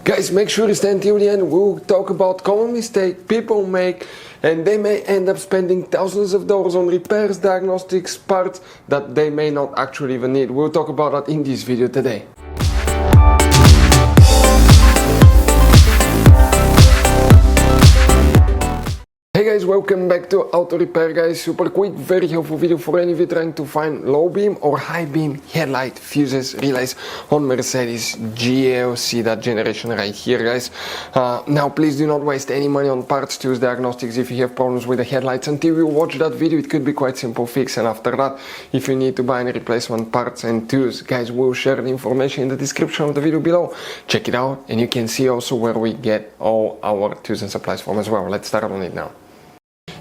Guys, make sure you stay until the end. We'll talk about common mistakes people make, and they may end up spending thousands of dollars on repairs, diagnostics, parts that they may not actually even need. We'll talk about that in this video today. Hey guys, welcome back to Auto Repair guys. Super quick, very helpful video for any of you trying to find low beam or high beam headlight fuses relays on Mercedes GLC, that generation right here guys. Now please do not waste any money on parts, tools, diagnostics if you have problems with the headlights. Until you watch that video, it could be quite simple fix, and after that, if you need to buy any replacement parts and tools, guys, we'll share the information in the description of the video below. Check it out, and you can see also where we get all our tools and supplies from as well. Let's start on it now.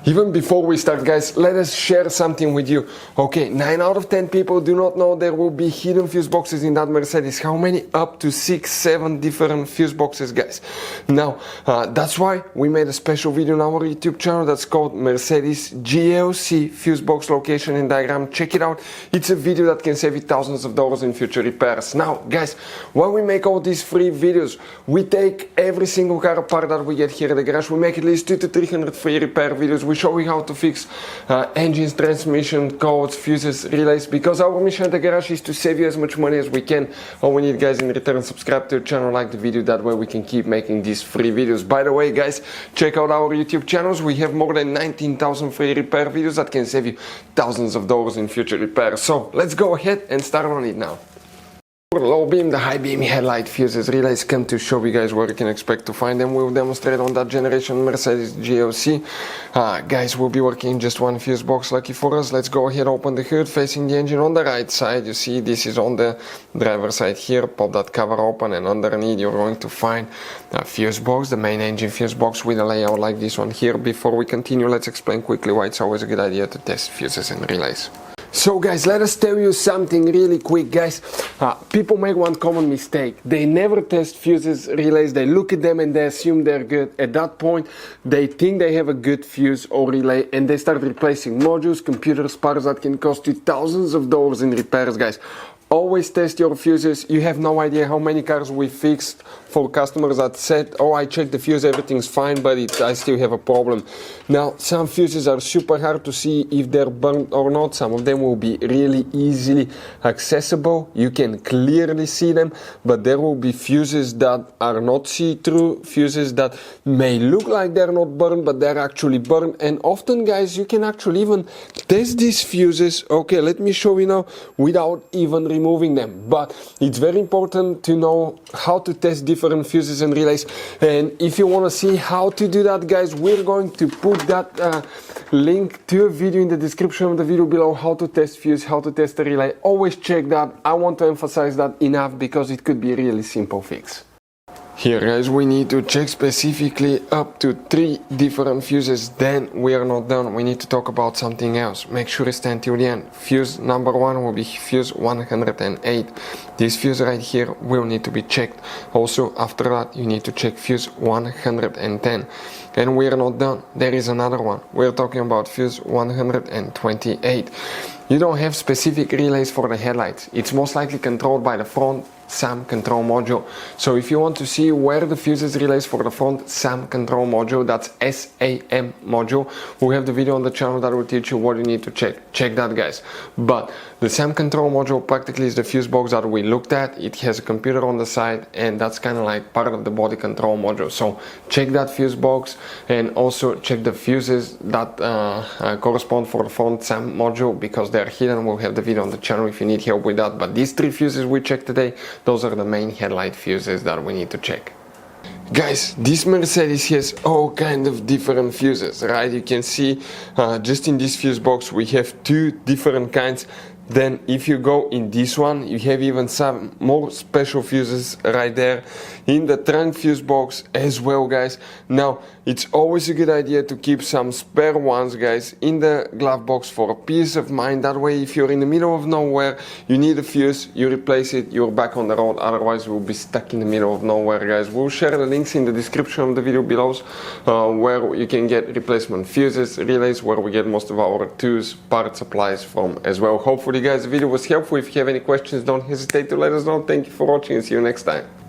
Even before we start guys, let us share something with you. Okay, 9 out of 10 people do not know there will be hidden fuse boxes in that Mercedes. How many? Up to 6-7 different fuse boxes guys. Now, that's why we made a special video on our YouTube channel that's called Mercedes GLC fuse box location and diagram. Check it out. It's a video that can save you thousands of dollars in future repairs. Now guys, when we make all these free videos, we take every single car apart that we get here at the garage. We make at least 200 to 300 free repair videos. We show you how to fix engines, transmission, codes, fuses, relays, because our mission at the garage is to save you as much money as we can. All we need guys in return, subscribe to the channel, like the video, that way we can keep making these free videos. By the way guys, check out our YouTube channels. We have more than 19,000 free repair videos that can save you thousands of dollars in future repairs. So let's go ahead and start on it now. For the low beam, the high beam headlight fuses relays come to show you guys where you can expect to find them. We'll demonstrate on that generation Mercedes GLC. Guys, we'll be working in just one fuse box, lucky for us. Let's go ahead, open the hood, facing the engine on the right side. You see this is on the driver's side here. Pop that cover open, and underneath you're going to find a fuse box, the main engine fuse box with a layout like this one here. Before we continue, let's explain quickly why it's always a good idea to test fuses and relays. So guys, let us tell you something really quick guys. People make one common mistake. They never test fuses, relays. They look at them and they assume they're good. At that point, they think they have a good fuse or relay, and they start replacing modules, computers, parts that can cost you thousands of dollars in repairs guys. Always test your fuses. You have no idea how many cars we fixed for customers that said, oh, I checked the fuse, everything's fine, but I still have a problem. Now, some fuses are super hard to see if they're burnt or not. Some of them will be really easily accessible. You can clearly see them, but there will be fuses that are not see-through, fuses that may look like they're not burned, but they're actually burned. And often, guys, you can actually even test these fuses. Okay, let me show you now without even removing them. But it's very important to know how to test different fuses and relays, and if you want to see how to do that guys, we're going to put that link to a video in the description of the video below, how to test fuse, how to test a relay. Always check that. I want to emphasize that enough because it could be a really simple fix. Here guys, we need to check specifically up to 3 different fuses, then we are not done. We need to talk about something else. Make sure you stay until the end. Fuse number 1 will be fuse 108. This fuse right here will need to be checked. Also after that you need to check fuse 110. And we are not done. There is another one. We're talking about fuse 128. You don't have specific relays for the headlights. It's most likely controlled by the front SAM control module. So if you want to see where the fuses relays for the front SAM control module, that's SAM module, we have the video on the channel that will teach you what you need to check. Check that guys. But the SAM control module practically is the fuse box that we looked at. It has a computer on the side, and that's kind of like part of the body control module. So check that fuse box, and also check the fuses that correspond for the front SAM module, because they're hidden. We'll have the video on the channel if you need help with that. But these 3 fuses we checked today, those are the main headlight fuses that we need to check. Guys, this Mercedes has all kind of different fuses, right? You can see just in this fuse box we have 2 different kinds. Then if you go in this one, you have even some more special fuses right there in the trunk fuse box as well guys. Now it's always a good idea to keep some spare ones guys in the glove box for peace of mind. That way if you're in the middle of nowhere, you need a fuse, you replace it, you're back on the road. Otherwise we'll be stuck in the middle of nowhere guys. We'll share the links in the description of the video below where you can get replacement fuses, relays, where we get most of our tools, part supplies from as well. Hopefully guys the video was helpful. If you have any questions, don't hesitate to let us know. Thank you for watching and see you next time.